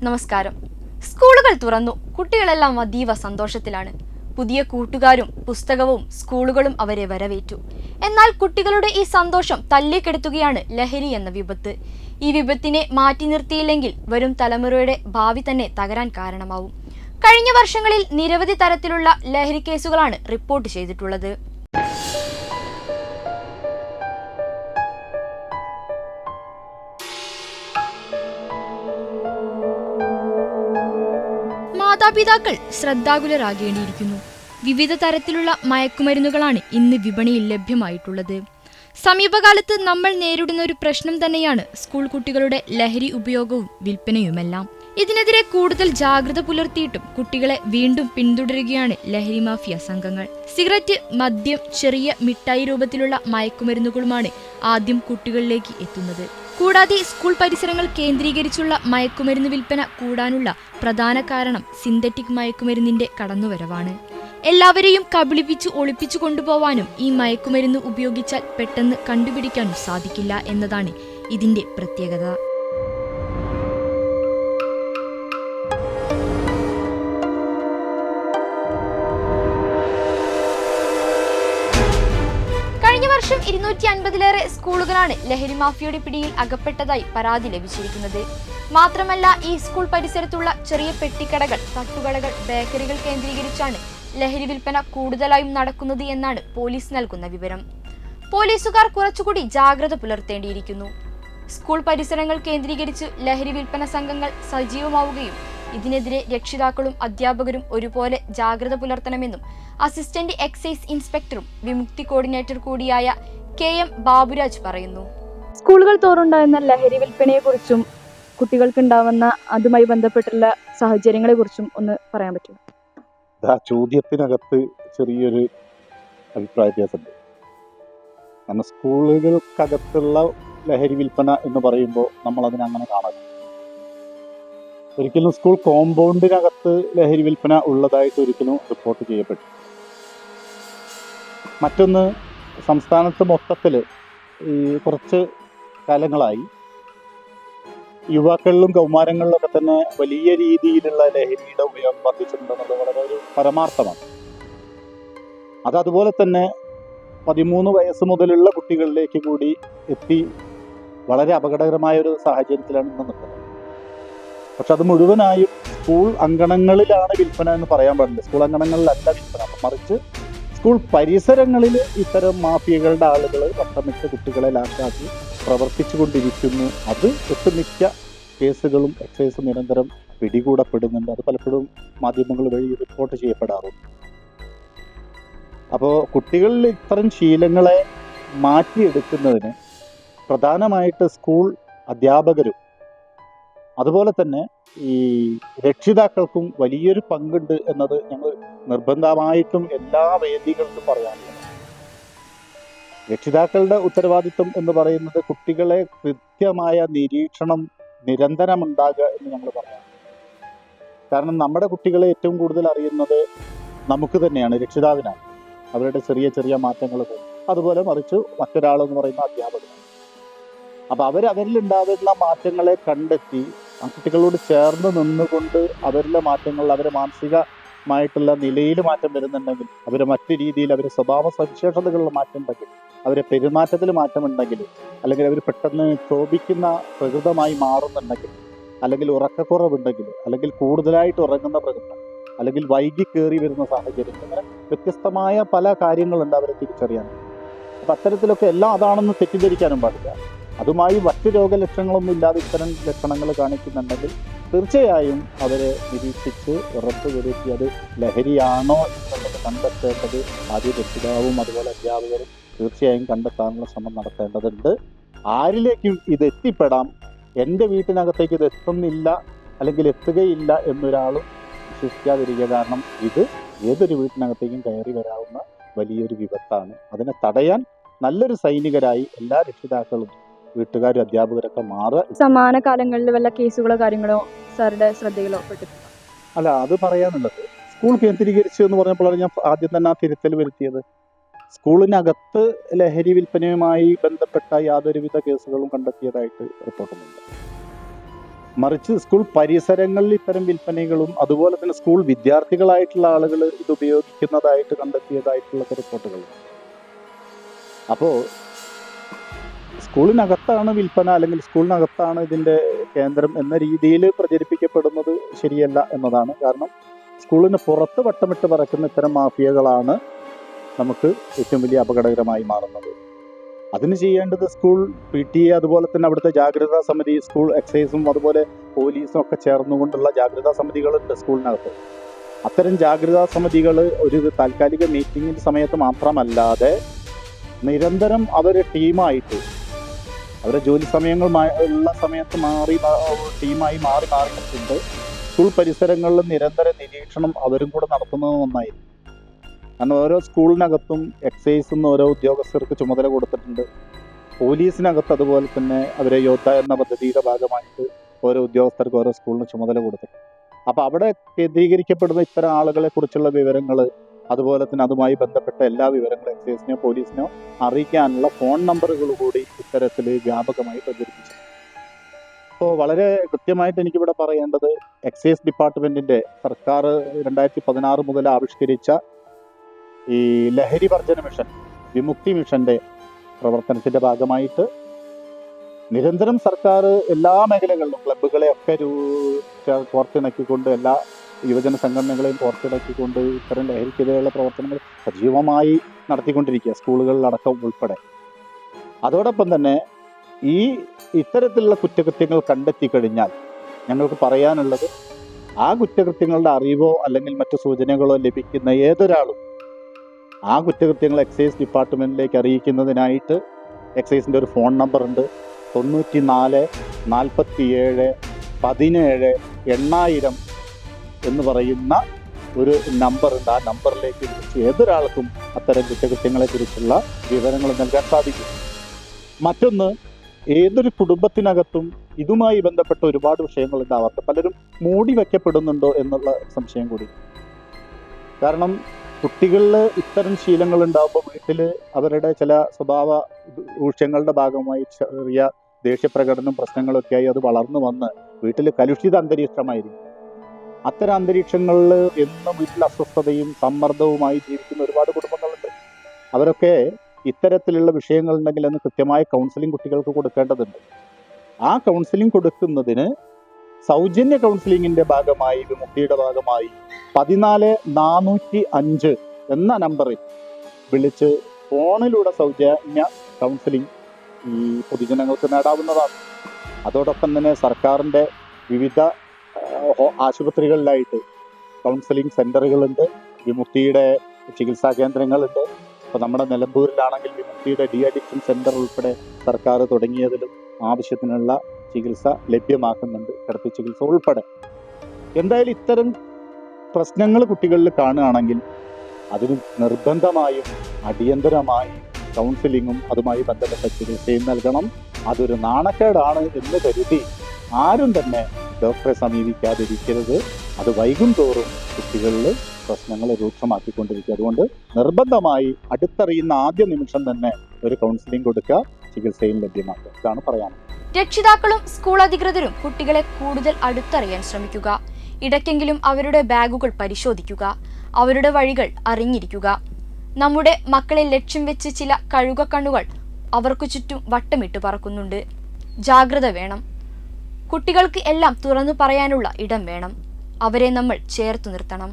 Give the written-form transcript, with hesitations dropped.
നമസ്കാരം. സ്കൂളുകൾ തുറന്നു. കുട്ടികളെല്ലാം അതീവ സന്തോഷത്തിലാണ്. പുതിയ കൂട്ടുകാരും പുസ്തകവും സ്കൂളുകളും അവരെ വരവേറ്റു. എന്നാൽ കുട്ടികളുടെ ഈ സന്തോഷം തല്ലിക്കെടുത്തുകയാണ് ലഹരി എന്ന വിപത്ത്. ഈ വിപത്തിനെ മാറ്റി നിർത്തിയില്ലെങ്കിൽ വരും തലമുറയുടെ ഭാവി തന്നെ തകരാൻ കാരണമാവും. കഴിഞ്ഞ വർഷങ്ങളിൽ നിരവധി തരത്തിലുള്ള ലഹരി കേസുകളാണ് റിപ്പോർട്ട് ചെയ്തിട്ടുള്ളത്. മാതാപിതാക്കൾ ശ്രദ്ധാകുലരാകേണ്ടിയിരിക്കുന്നു. വിവിധ തരത്തിലുള്ള മയക്കുമരുന്നുകളാണ് ഇന്ന് വിപണിയിൽ ലഭ്യമായിട്ടുള്ളത്. സമീപകാലത്ത് നമ്മൾ നേരിടുന്ന ഒരു പ്രശ്നം തന്നെയാണ് സ്കൂൾ കുട്ടികളുടെ ലഹരി ഉപയോഗവും വിൽപ്പനയുമെല്ലാം. ഇതിനെതിരെ കൂടുതൽ ജാഗ്രത പുലർത്തിയിട്ടും കുട്ടികളെ വീണ്ടും പിന്തുടരുകയാണ് ലഹരി മാഫിയ സംഘങ്ങൾ. സിഗരറ്റ്, മദ്യം, ചെറിയ മിഠായി രൂപത്തിലുള്ള മയക്കുമരുന്നുകളുമാണ് ആദ്യം കുട്ടികളിലേക്ക് എത്തുന്നത്. കൂടാതെ സ്കൂൾ പരിസരങ്ങൾ കേന്ദ്രീകരിച്ചുള്ള മയക്കുമരുന്ന് വിൽപ്പന കൂടാനുള്ള പ്രധാന കാരണം സിന്തറ്റിക് മയക്കുമരുന്നിന്റെ കടന്നുവരവാണ്. എല്ലാവരെയും കബളിപ്പിച്ച് ഒളിപ്പിച്ചു കൊണ്ടുപോവാനും ഈ മയക്കുമരുന്ന് ഉപയോഗിച്ചാൽ പെട്ടെന്ന് കണ്ടുപിടിക്കാനും സാധിക്കില്ല എന്നതാണ് ഇതിന്റെ പ്രത്യേകത. കഴിഞ്ഞ വർഷം 250-ലേറെ സ്കൂളുകളാണ് ലഹരി മാഫിയയുടെ പിടിയിൽ അകപ്പെട്ടതായി പരാതി ലഭിച്ചിരിക്കുന്നത്. മാത്രമല്ല, ഈ സ്കൂൾ പരിസരത്തുള്ള ചെറിയ പെട്ടിക്കടകൾ, തട്ടുകടകൾ, ബേക്കറികൾ കേന്ദ്രീകരിച്ചാണ് ലഹരി വിൽപ്പന കൂടുതലായും നടക്കുന്നത് എന്നാണ് പോലീസ് നൽകുന്ന വിവരം. പോലീസുകാർ കുറച്ചുകൂടി ജാഗ്രത പുലർത്തേണ്ടിയിരിക്കുന്നു. സ്കൂൾ പരിസരങ്ങൾ കേന്ദ്രീകരിച്ച് ലഹരി വിൽപ്പന സംഘങ്ങൾ സജീവമാവുകയും ഇതിനെതിരെ രക്ഷിതാക്കളും അധ്യാപകരും ഒരുപോലെ ജാഗ്രത പുലർത്തണമെന്നും അസിസ്റ്റന്റ് എക്സൈസ് ഇൻസ്പെക്ടറും വിമുക്തി കോർഡിനേറ്റർ കൂടിയായ KM ബാബുരാജ് പറയുന്നു. സ്കൂളുകൾ തോറുണ്ടാകുന്ന ലഹരി വിൽപ്പനയെക്കുറിച്ചും കുട്ടികൾക്കുണ്ടാവുന്ന അതുമായി ബന്ധപ്പെട്ടുള്ള സാഹചര്യങ്ങളെ കുറിച്ചും ഒന്ന് പറയാൻ പറ്റുമോ? ചോദ്യത്തിനകത്ത് ചെറിയൊരു അഭിപ്രായ വ്യത്യാസമുണ്ട്. കാരണം സ്കൂളുകൾക്കകത്തുള്ള ലഹരി വിൽപ്പന എന്ന് പറയുമ്പോൾ നമ്മൾ അതിനങ്ങനെ കാണാം. ഒരിക്കലും സ്കൂൾ കോമ്പൗണ്ടിനകത്ത് ലഹരി വിൽപ്പന ഉള്ളതായിട്ട് ഒരിക്കലും റിപ്പോർട്ട് ചെയ്യപ്പെട്ടു. മറ്റൊന്ന്, സംസ്ഥാനത്ത് മൊത്തത്തിൽ ഈ കുറച്ച് കാലങ്ങളായി യുവാക്കളിലും കൗമാരങ്ങളിലൊക്കെ തന്നെ വലിയ രീതിയിലുള്ള ലഹരിയുടെ ഉപയോഗം വർദ്ധിച്ചിട്ടുണ്ടെന്നുള്ളത് വളരെ ഒരു പരമാർത്ഥമാണ്. അതുപോലെ തന്നെ 13 വയസ്സ് മുതലുള്ള കുട്ടികളിലേക്ക് കൂടി എത്തി വളരെ അപകടകരമായ ഒരു സാഹചര്യത്തിലാണ് ഇന്ന് നിൽക്കുന്നത്. പക്ഷെ അത് മുഴുവനായും സ്കൂൾ അങ്കണങ്ങളിലാണ് വിൽപ്പന എന്ന് പറയാൻ പാടില്ല. സ്കൂൾ അങ്കണങ്ങളിലല്ല വിൽപ്പന, മറിച്ച് സ്കൂൾ പരിസരങ്ങളിൽ ഇത്തരം മാഫിയകളുടെ ആളുകൾ വട്ടമിട്ട് കുട്ടികളെ ലാക്കാക്കി പ്രവർത്തിച്ചു കൊണ്ടിരിക്കുന്നു. അത് ഒട്ടുമിക്ക കേസുകളും എക്സൈസ് നിരന്തരം പിടികൂടപ്പെടുന്നുണ്ട്. അത് പലപ്പോഴും മാധ്യമങ്ങൾ വഴി റിപ്പോർട്ട് ചെയ്യപ്പെടാറുണ്ട്. അപ്പോൾ കുട്ടികളിൽ ഇത്തരം ശീലങ്ങളെ മാറ്റിയെടുക്കുന്നതിന് പ്രധാനമായിട്ട് സ്കൂൾ അധ്യാപകരും അതുപോലെ തന്നെ ഈ രക്ഷിതാക്കൾക്കും വലിയൊരു പങ്കുണ്ട് എന്നത് ഞങ്ങൾ നിർബന്ധമായിട്ടും എല്ലാ വേദികൾക്കും പറയാറുണ്ട്. രക്ഷിതാക്കളുടെ ഉത്തരവാദിത്വം എന്ന് പറയുന്നത് കുട്ടികളെ കൃത്യമായ നിരീക്ഷണം നിരന്തരം ഉണ്ടാകുക എന്ന് ഞങ്ങൾ പറയാം. കാരണം നമ്മുടെ കുട്ടികളെ ഏറ്റവും കൂടുതൽ അറിയുന്നത് നമുക്ക് തന്നെയാണ്, രക്ഷിതാവിനാണ്. അവരുടെ ചെറിയ ചെറിയ മാറ്റങ്ങൾ അതുപോലെ മറിച്ച് മറ്റൊരാളെന്ന് പറയുന്ന അധ്യാപകനാണ്. അപ്പം അവരിലുണ്ടാകുന്ന മാറ്റങ്ങളെ കണ്ടെത്തി ആ കുട്ടികളോട് ചേർന്ന് നിന്നുകൊണ്ട് അവരിലെ മാറ്റങ്ങൾ, അവരെ മാനസികമായിട്ടുള്ള നിലയിൽ മാറ്റം വരുന്നുണ്ടെങ്കിൽ, അവരെ മറ്റു രീതിയിൽ അവരെ സ്വഭാവ സവിശേഷതകളിൽ മാറ്റം ഉണ്ടെങ്കിൽ, അവരെ പെരുമാറ്റത്തിൽ മാറ്റമുണ്ടെങ്കിൽ, അല്ലെങ്കിൽ അവർ പെട്ടെന്ന് ക്ഷോഭിക്കുന്ന പ്രകൃതമായി മാറുന്നുണ്ടെങ്കിൽ, അല്ലെങ്കിൽ ഉറക്കക്കുറവുണ്ടെങ്കിൽ, അല്ലെങ്കിൽ കൂടുതലായിട്ട് ഉറങ്ങുന്ന പ്രകൃതം, അല്ലെങ്കിൽ വൈകി കയറി വരുന്ന സാഹചര്യം, അങ്ങനെ വ്യത്യസ്തമായ പല കാര്യങ്ങളുണ്ട് അവരെ തിരിച്ചറിയാൻ. അപ്പം അത്തരത്തിലൊക്കെ എല്ലാം അതാണെന്ന് തെറ്റിദ്ധരിക്കാനും പാടില്ല. അതുമായി മറ്റ് രോഗലക്ഷണങ്ങളൊന്നും ഇല്ലാതെ ഇത്തരം ലക്ഷണങ്ങൾ കാണിക്കുന്നുണ്ടെങ്കിൽ തീർച്ചയായും അവരെ നിരീക്ഷിച്ച് ഉറപ്പ് വരുത്തി അത് ലഹരിയാണോ എന്നുള്ളത് കണ്ടെത്തേണ്ടത് ആദ്യ രക്ഷിതാവും അതുപോലെ അധ്യാപകരും തീർച്ചയായും കണ്ടെത്താനുള്ള ശ്രമം നടത്തേണ്ടതുണ്ട്. ആരിലേക്കും ഇത് എത്തിപ്പെടാം, എൻ്റെ വീട്ടിനകത്തേക്ക് ഇത് എത്തുന്നില്ല അല്ലെങ്കിൽ എത്തുകയില്ല എന്നൊരാളും വിശ്വസിക്കാതിരിക്കുക. കാരണം ഇത് ഏതൊരു വീട്ടിനകത്തേക്കും കയറി വരാവുന്ന വലിയൊരു വിപത്താണ്. അതിനെ തടയാൻ നല്ലൊരു സൈനികരായി എല്ലാ രക്ഷിതാക്കളും വീട്ടുകാരും അധ്യാപകരൊക്കെ മാറുക. സമാന കാലങ്ങളിൽ വല്ല കേസുകളോ കാര്യങ്ങളോ സാറുടെ ശ്രദ്ധയിലോ പെട്ടിട്ടുണ്ടോ? അല്ല, അത് പറയാനുള്ളത് സ്കൂൾ കേന്ദ്രീകരിച്ചു എന്ന് പറഞ്ഞപ്പോഴാണ് ഞാൻ ആദ്യം തന്നെ ആ തിരുത്തൽ വരുത്തിയത്. സ്കൂളിനകത്ത് ലഹരി വിൽപ്പനയുമായി ബന്ധപ്പെട്ട യാതൊരുവിധ കേസുകളും കണ്ടെത്തിയതായിട്ട് റിപ്പോർട്ടൊന്നുമില്ല. മറിച്ച് സ്കൂൾ പരിസരങ്ങളിൽ ഇത്തരം വിൽപ്പനകളും അതുപോലെ തന്നെ സ്കൂൾ വിദ്യാർത്ഥികളായിട്ടുള്ള ആളുകൾ ഇത് ഉപയോഗിക്കുന്നതായിട്ട് കണ്ടെത്തിയതായിട്ടുള്ള റിപ്പോർട്ടുകൾ. അപ്പോൾ സ്കൂളിനകത്താണ് വിൽപ്പന അല്ലെങ്കിൽ സ്കൂളിനകത്താണ് ഇതിൻ്റെ കേന്ദ്രം എന്ന രീതിയിൽ പ്രചരിപ്പിക്കപ്പെടുന്നത് ശരിയല്ല എന്നതാണ്. കാരണം സ്കൂളിന് പുറത്ത് വട്ടമിട്ട് പറക്കുന്ന ഇത്തരം മാഫിയകളാണ് നമുക്ക് ഏറ്റവും വലിയ അപകടകരമായി മാറുന്നത്. അതിന് ചെയ്യേണ്ടത് സ്കൂൾ PTA അതുപോലെ തന്നെ അവിടുത്തെ ജാഗ്രതാ സമിതി, സ്കൂൾ എക്സൈസും അതുപോലെ പോലീസും ഒക്കെ ചേർന്നുകൊണ്ടുള്ള ജാഗ്രതാ സമിതികളുണ്ട് സ്കൂളിനകത്ത്. അത്തരം ജാഗ്രതാ സമിതികൾ ഒരു താൽക്കാലിക മീറ്റിങ്ങിൻ്റെ സമയത്ത് മാത്രമല്ലാതെ നിരന്തരം അവർ ടീമായിട്ട് അവരുടെ ജോലി സമയങ്ങൾ ഉള്ള സമയത്ത് ടീമായി മാറിയിട്ടുണ്ട്. സ്കൂൾ പരിസരങ്ങളിൽ നിരന്തര നിരീക്ഷണം അവരും കൂടെ നടത്തുന്നത് നന്നായി. കാരണം ഓരോ സ്കൂളിനകത്തും എക്സൈസിൽ നിന്ന് ഓരോ ഉദ്യോഗസ്ഥർക്ക് ചുമതല കൊടുത്തിട്ടുണ്ട്. പോലീസിനകത്ത് അതുപോലെ തന്നെ അവരെ യോദ്ധ എന്ന പദ്ധതിയുടെ ഭാഗമായിട്ട് ഓരോ ഉദ്യോഗസ്ഥർക്ക് ഓരോ സ്കൂളിന് ചുമതല കൊടുത്തിട്ടുണ്ട്. അപ്പോൾ അവിടെ കേന്ദ്രീകരിക്കപ്പെടുന്ന ഇത്തരം ആളുകളെ കുറിച്ചുള്ള വിവരങ്ങൾ അതുപോലെ തന്നെ അതുമായി ബന്ധപ്പെട്ട എല്ലാ വിവരങ്ങളും എക്സൈസിനോ പോലീസിനോ അറിയിക്കാനുള്ള ഫോൺ നമ്പറുകൾ കൂടി ഇത്തരത്തിൽ വ്യാപകമായി പ്രചരിപ്പിച്ചു. അപ്പോൾ വളരെ കൃത്യമായിട്ട് എനിക്കിവിടെ പറയേണ്ടത് എക്സൈസ് ഡിപ്പാർട്ട്മെന്റിന്റെ സർക്കാർ 2016 മുതൽ ആവിഷ്കരിച്ച ഈ ലഹരി വർജന മിഷൻ, വിമുക്തി മിഷന്റെ പ്രവർത്തനത്തിന്റെ ഭാഗമായിട്ട് നിരന്തരം സർക്കാർ എല്ലാ മേഖലകളിലും ക്ലബ്ബുകളെ ഒക്കെ കോർത്തിണക്കിക്കൊണ്ട് എല്ലാ യുവജന സംഘടനകളെയും കോർത്തിണക്കിക്കൊണ്ട് ഇത്തരം ലഹരിക്കെതിരെയുള്ള പ്രവർത്തനങ്ങൾ സജീവമായി നടത്തിക്കൊണ്ടിരിക്കുക, സ്കൂളുകളിലടക്കം ഉൾപ്പെടെ. അതോടൊപ്പം തന്നെ ഈ ഇത്തരത്തിലുള്ള കുറ്റകൃത്യങ്ങൾ കണ്ടെത്തി കഴിഞ്ഞാൽ ഞങ്ങൾക്ക് പറയാനുള്ളത്, ആ കുറ്റകൃത്യങ്ങളുടെ അറിവോ അല്ലെങ്കിൽ മറ്റു സൂചനകളോ ലഭിക്കുന്ന ഏതൊരാളും ആ കുറ്റകൃത്യങ്ങൾ എക്സൈസ് ഡിപ്പാർട്ട്മെന്റിലേക്ക് അറിയിക്കുന്നതിനായിട്ട് എക്സൈസിൻ്റെ ഒരു ഫോൺ നമ്പർ ഉണ്ട്. 94 47 17 8000 എന്ന് പറയുന്ന ഒരു നമ്പറുണ്ട്. ആ നമ്പറിലേക്ക് വിളിച്ച് ഏതൊരാൾക്കും അത്തരം കുറ്റകൃത്യങ്ങളെ കുറിച്ചുള്ള വിവരങ്ങൾ നൽകാൻ സാധിക്കും. മറ്റൊന്ന്, ഏതൊരു കുടുംബത്തിനകത്തും ഇതുമായി ബന്ധപ്പെട്ട ഒരുപാട് വിഷയങ്ങൾ ഉണ്ടാവാറുണ്ട്. പലരും മൂടി വയ്ക്കപ്പെടുന്നുണ്ടോ എന്നുള്ള സംശയം കൂടി. കാരണം കുട്ടികളിൽ ഇത്തരം ശീലങ്ങൾ ഉണ്ടാകുമ്പോൾ വീട്ടിൽ അവരുടെ ചില സ്വഭാവ ദൂഷ്യങ്ങളുടെ ഭാഗമായി ചെറിയ ദേഷ്യപ്രകടനം പ്രശ്നങ്ങളൊക്കെ ആയി അത് വളർന്നു വന്ന് വീട്ടിൽ കലുഷിത അന്തരീക്ഷമായിരിക്കും. അത്തരം അന്തരീക്ഷങ്ങളിൽ എന്നും വീട്ടിൽ അസ്വസ്ഥതയും സമ്മർദ്ദവുമായി ജീവിക്കുന്ന ഒരുപാട് കുടുംബങ്ങളുണ്ട്. അവരൊക്കെ ഇത്തരത്തിലുള്ള വിഷയങ്ങളുണ്ടെങ്കിൽ അന്ന് കൃത്യമായ കൗൺസിലിംഗ് കുട്ടികൾക്ക് കൊടുക്കേണ്ടതുണ്ട്. ആ കൗൺസിലിംഗ് കൊടുക്കുന്നതിന് സൗജന്യ കൗൺസിലിംഗിന്റെ ഭാഗമായി വിമുക്തിയുടെ ഭാഗമായി 14405 എന്ന നമ്പറിൽ വിളിച്ച് ഫോണിലൂടെ സൗജന്യ കൗൺസിലിംഗ് ഈ പൊതുജനങ്ങൾക്ക് നേടാവുന്നതാണ്. അതോടൊപ്പം തന്നെ സർക്കാരിൻ്റെ വിവിധ ആശുപത്രികളിലായിട്ട് കൗൺസിലിംഗ് സെൻ്ററുകളുണ്ട്, വിമുക്തിയുടെ ചികിത്സാ കേന്ദ്രങ്ങളുണ്ട്. ഇപ്പോൾ നമ്മുടെ നിലമ്പൂരിലാണെങ്കിൽ വിമുക്തിയുടെ ഡി അഡിക്ഷൻ സെൻ്റർ ഉൾപ്പെടെ സർക്കാർ തുടങ്ങിയതിലും ആവശ്യത്തിനുള്ള ചികിത്സ ലഭ്യമാക്കുന്നുണ്ട്, കിടത്തി ചികിത്സ ഉൾപ്പെടെ. എന്തായാലും ഇത്തരം പ്രശ്നങ്ങൾ കുട്ടികളിൽ കാണുകയാണെങ്കിൽ അതിന് നിർബന്ധമായും അടിയന്തരമായി കൗൺസിലിങ്ങും അതുമായി ബന്ധപ്പെട്ട ചികിത്സയും നൽകണം. അതൊരു നാണക്കേടാണ് എന്ന് കരുതി ആരും തന്നെ ഡോക്ടറെ സമീപിക്കാതിരിക്കരുത്. അത് വൈകും തോറും കുട്ടികളിൽ പ്രശ്നങ്ങൾ രൂക്ഷമാക്കിക്കൊണ്ടിരിക്കുക. അതുകൊണ്ട് നിർബന്ധമായി അടുത്തറിയുന്ന ആദ്യ നിമിഷം തന്നെ ഒരു കൗൺസിലിംഗ് കൊടുക്കുക, ചികിത്സയും ലഭ്യമാക്കുക. ഇതാണ് പറയാനുള്ളത്. രക്ഷിതാക്കളും സ്കൂൾ അധികൃതരും കുട്ടികളെ കൂടുതൽ അടുത്തറിയാൻ ശ്രമിക്കുക. ഇടയ്ക്കെങ്കിലും അവരുടെ ബാഗുകൾ പരിശോധിക്കുക, അവരുടെ വഴികൾ അറിഞ്ഞിരിക്കുക. നമ്മുടെ മക്കളെ ലക്ഷ്യം വെച്ച് ചില കഴുകക്കണ്ണുകൾ അവർക്കു ചുറ്റും വട്ടമിട്ട് പറക്കുന്നുണ്ട്. ജാഗ്രത വേണം. കുട്ടികൾക്ക് എല്ലാം തുറന്നു പറയാനുള്ള ഇടം വേണം. അവരെ നമ്മൾ ചേർത്തു നിർത്തണം.